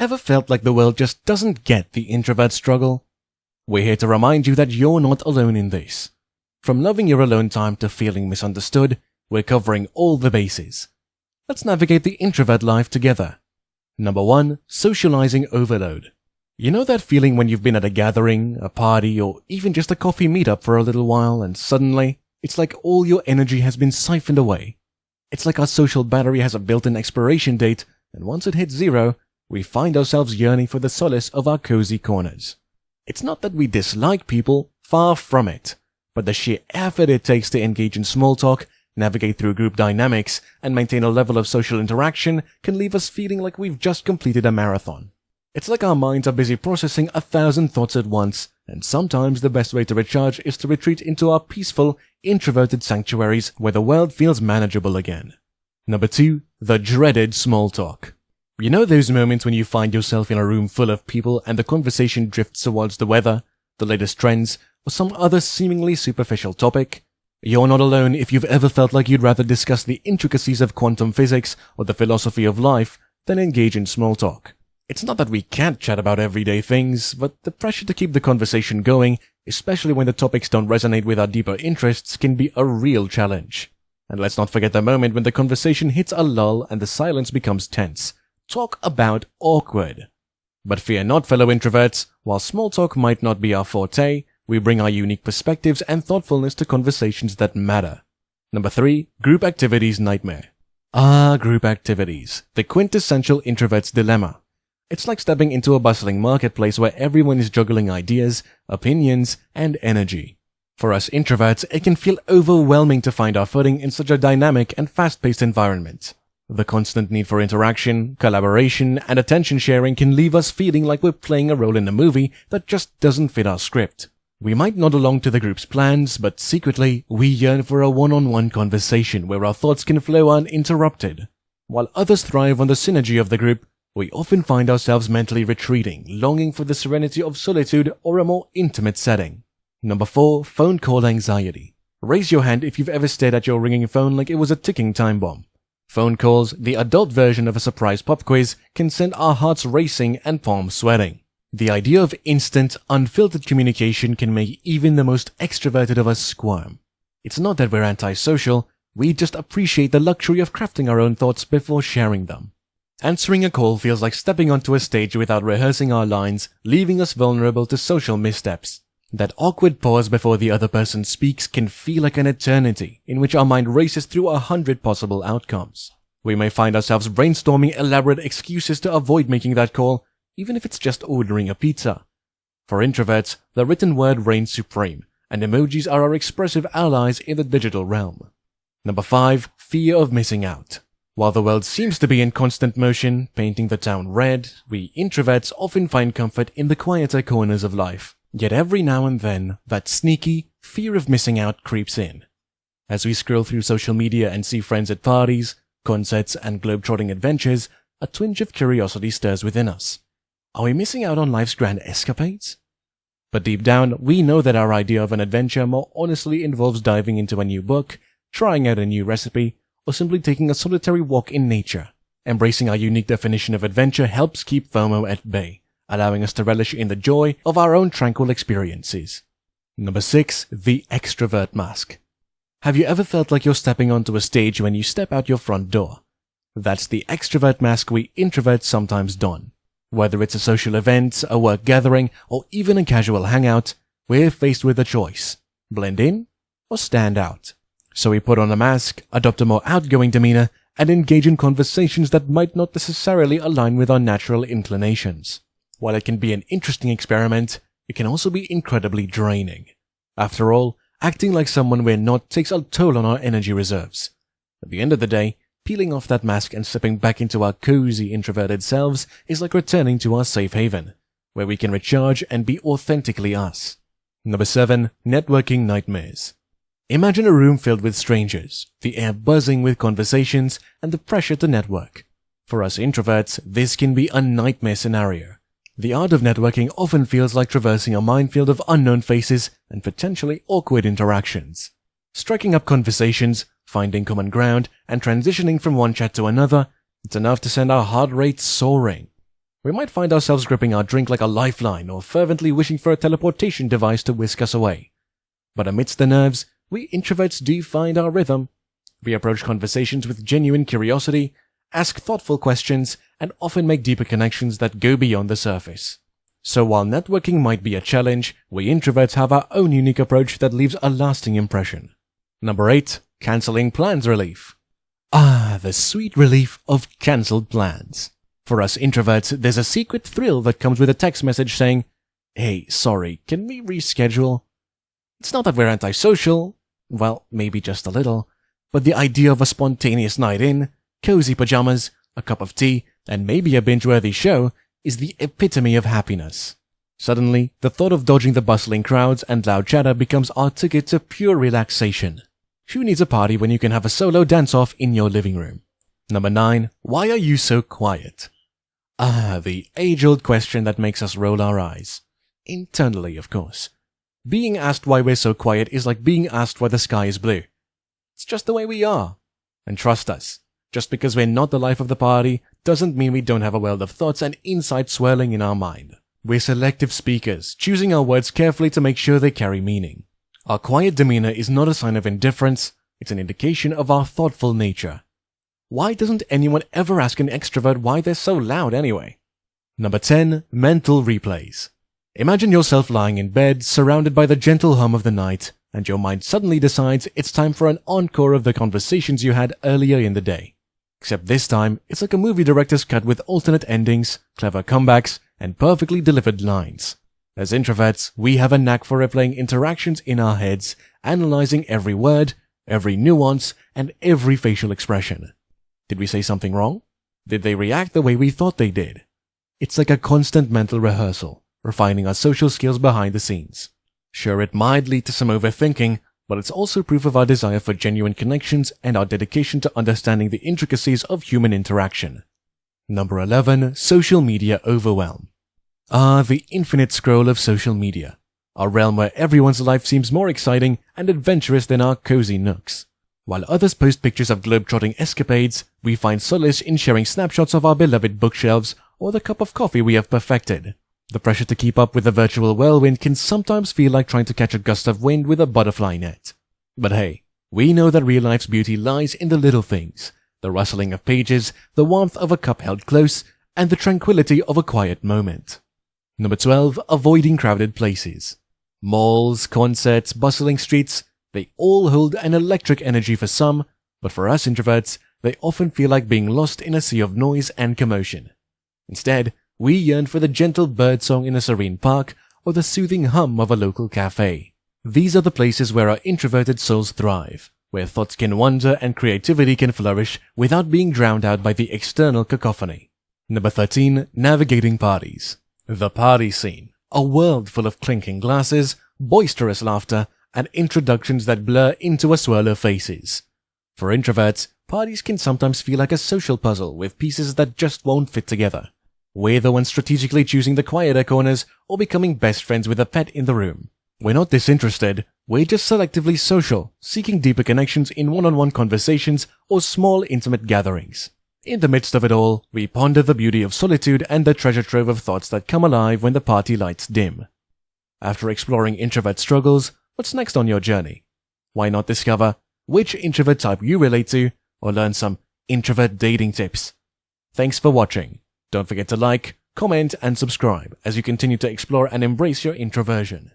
Ever felt like the world just doesn't get the introvert struggle? We're here to remind you that you're not alone in this. From loving your alone time to feeling misunderstood, we're covering all the bases. Let's navigate the introvert life together. Number 1. Socializing overload. You know that feeling when you've been at a gathering, a party, or even just a coffee meetup for a little while and suddenly, it's like all your energy has been siphoned away. It's like our social battery has a built-in expiration date, and once it hits zero, we find ourselves yearning for the solace of our cozy corners. It's not that we dislike people, far from it, but the sheer effort it takes to engage in small talk, navigate through group dynamics, and maintain a level of social interaction can leave us feeling like we've just completed a marathon. It's like our minds are busy processing 1,000 thoughts at once, and sometimes the best way to recharge is to retreat into our peaceful, introverted sanctuaries where the world feels manageable again. Number 2. The dreaded small talk. You know those moments when you find yourself in a room full of people and the conversation drifts towards the weather, the latest trends, or some other seemingly superficial topic? You're not alone if you've ever felt like you'd rather discuss the intricacies of quantum physics or the philosophy of life than engage in small talk. It's not that we can't chat about everyday things, but the pressure to keep the conversation going, especially when the topics don't resonate with our deeper interests, can be a real challenge. And let's not forget the moment when the conversation hits a lull and the silence becomes tense. Talk about awkward. But fear not, fellow introverts. While small talk might not be our forte, we bring our unique perspectives and thoughtfulness to conversations that matter. Number 3. Group activities nightmare. Group activities. The quintessential introvert's dilemma. It's like stepping into a bustling marketplace where everyone is juggling ideas, opinions, and energy. For us introverts, it can feel overwhelming to find our footing in such a dynamic and fast-paced environment. The constant need for interaction, collaboration, and attention sharing can leave us feeling like we're playing a role in a movie that just doesn't fit our script. We might nod along to the group's plans, but secretly, we yearn for a one-on-one conversation where our thoughts can flow uninterrupted. While others thrive on the synergy of the group, we often find ourselves mentally retreating, longing for the serenity of solitude or a more intimate setting. Number 4. Phone call anxiety. Raise your hand if you've ever stared at your ringing phone like it was a ticking time bomb. Phone calls, the adult version of a surprise pop quiz, can send our hearts racing and palms sweating. The idea of instant, unfiltered communication can make even the most extroverted of us squirm. It's not that we're antisocial, we just appreciate the luxury of crafting our own thoughts before sharing them. Answering a call feels like stepping onto a stage without rehearsing our lines, leaving us vulnerable to social missteps. That awkward pause before the other person speaks can feel like an eternity in which our mind races through 100 possible outcomes. We may find ourselves brainstorming elaborate excuses to avoid making that call, even if it's just ordering a pizza. For introverts, the written word reigns supreme, and emojis are our expressive allies in the digital realm. Number 5. Fear of missing out. While the world seems to be in constant motion, painting the town red, we introverts often find comfort in the quieter corners of life. Yet every now and then, that sneaky fear of missing out creeps in. As we scroll through social media and see friends at parties, concerts, and globe-trotting adventures, a twinge of curiosity stirs within us. Are we missing out on life's grand escapades? But deep down, we know that our idea of an adventure more honestly involves diving into a new book, trying out a new recipe, or simply taking a solitary walk in nature. Embracing our unique definition of adventure helps keep FOMO at bay, allowing us to relish in the joy of our own tranquil experiences. Number 6. The extrovert mask. Have you ever felt like you're stepping onto a stage when you step out your front door? That's the extrovert mask we introverts sometimes don. Whether it's a social event, a work gathering, or even a casual hangout, we're faced with a choice: blend in or stand out. So we put on a mask, adopt a more outgoing demeanor, and engage in conversations that might not necessarily align with our natural inclinations. While it can be an interesting experiment, it can also be incredibly draining. After all, acting like someone we're not takes a toll on our energy reserves. At the end of the day, peeling off that mask and stepping back into our cozy introverted selves is like returning to our safe haven, where we can recharge and be authentically us. Number 7. Networking nightmares. Imagine a room filled with strangers, the air buzzing with conversations, and the pressure to network. For us introverts, this can be a nightmare scenario. The art of networking often feels like traversing a minefield of unknown faces and potentially awkward interactions. Striking up conversations, finding common ground, and transitioning from one chat to another, it's enough to send our heart rates soaring. We might find ourselves gripping our drink like a lifeline or fervently wishing for a teleportation device to whisk us away. But amidst the nerves, we introverts do find our rhythm. We approach conversations with genuine curiosity, ask thoughtful questions, and often make deeper connections that go beyond the surface. So while networking might be a challenge, we introverts have our own unique approach that leaves a lasting impression. Number 8. Cancelling plans relief. The sweet relief of cancelled plans. For us introverts, there's a secret thrill that comes with a text message saying, "Hey, sorry, can we reschedule?" It's not that we're antisocial, well, maybe just a little, but the idea of a spontaneous night in, cozy pajamas, a cup of tea, and maybe a binge-worthy show is the epitome of happiness. Suddenly, the thought of dodging the bustling crowds and loud chatter becomes our ticket to pure relaxation. Who needs a party when you can have a solo dance-off in your living room? Number 9. Why are you so quiet? The age-old question that makes us roll our eyes. Internally, of course. Being asked why we're so quiet is like being asked why the sky is blue. It's just the way we are. And trust us, just because we're not the life of the party doesn't mean we don't have a world of thoughts and insight swirling in our mind. We're selective speakers, choosing our words carefully to make sure they carry meaning. Our quiet demeanor is not a sign of indifference, it's an indication of our thoughtful nature. Why doesn't anyone ever ask an extrovert why they're so loud anyway? Number 10. Mental replays. Imagine yourself lying in bed, surrounded by the gentle hum of the night, and your mind suddenly decides it's time for an encore of the conversations you had earlier in the day. Except this time, it's like a movie director's cut with alternate endings, clever comebacks, and perfectly delivered lines. As introverts, we have a knack for replaying interactions in our heads, analyzing every word, every nuance, and every facial expression. Did we say something wrong? Did they react the way we thought they did? It's like a constant mental rehearsal, refining our social skills behind the scenes. Sure, it might lead to some overthinking, but it's also proof of our desire for genuine connections and our dedication to understanding the intricacies of human interaction. Number 11. Social media overwhelm. The infinite scroll of social media, a realm where everyone's life seems more exciting and adventurous than our cozy nooks. While others post pictures of globe-trotting escapades, we find solace in sharing snapshots of our beloved bookshelves or the cup of coffee we have perfected. The pressure to keep up with the virtual whirlwind can sometimes feel like trying to catch a gust of wind with a butterfly net. But hey, we know that real life's beauty lies in the little things, the rustling of pages, the warmth of a cup held close, and the tranquility of a quiet moment. Number 12. Avoiding crowded places. Malls, concerts, bustling streets, they all hold an electric energy for some, but for us introverts, they often feel like being lost in a sea of noise and commotion. Instead, we yearn for the gentle birdsong in a serene park or the soothing hum of a local cafe. These are the places where our introverted souls thrive, where thoughts can wander and creativity can flourish without being drowned out by the external cacophony. Number 13. Navigating parties. The party scene, a world full of clinking glasses, boisterous laughter, and introductions that blur into a swirl of faces. For introverts, parties can sometimes feel like a social puzzle with pieces that just won't fit together. We're the ones strategically choosing the quieter corners or becoming best friends with a pet in the room. We're not disinterested, we're just selectively social, seeking deeper connections in one-on-one conversations or small intimate gatherings. In the midst of it all, we ponder the beauty of solitude and the treasure trove of thoughts that come alive when the party lights dim. After exploring introvert struggles, what's next on your journey? Why not discover which introvert type you relate to or learn some introvert dating tips? Thanks for watching. Don't forget to like, comment, and subscribe as you continue to explore and embrace your introversion.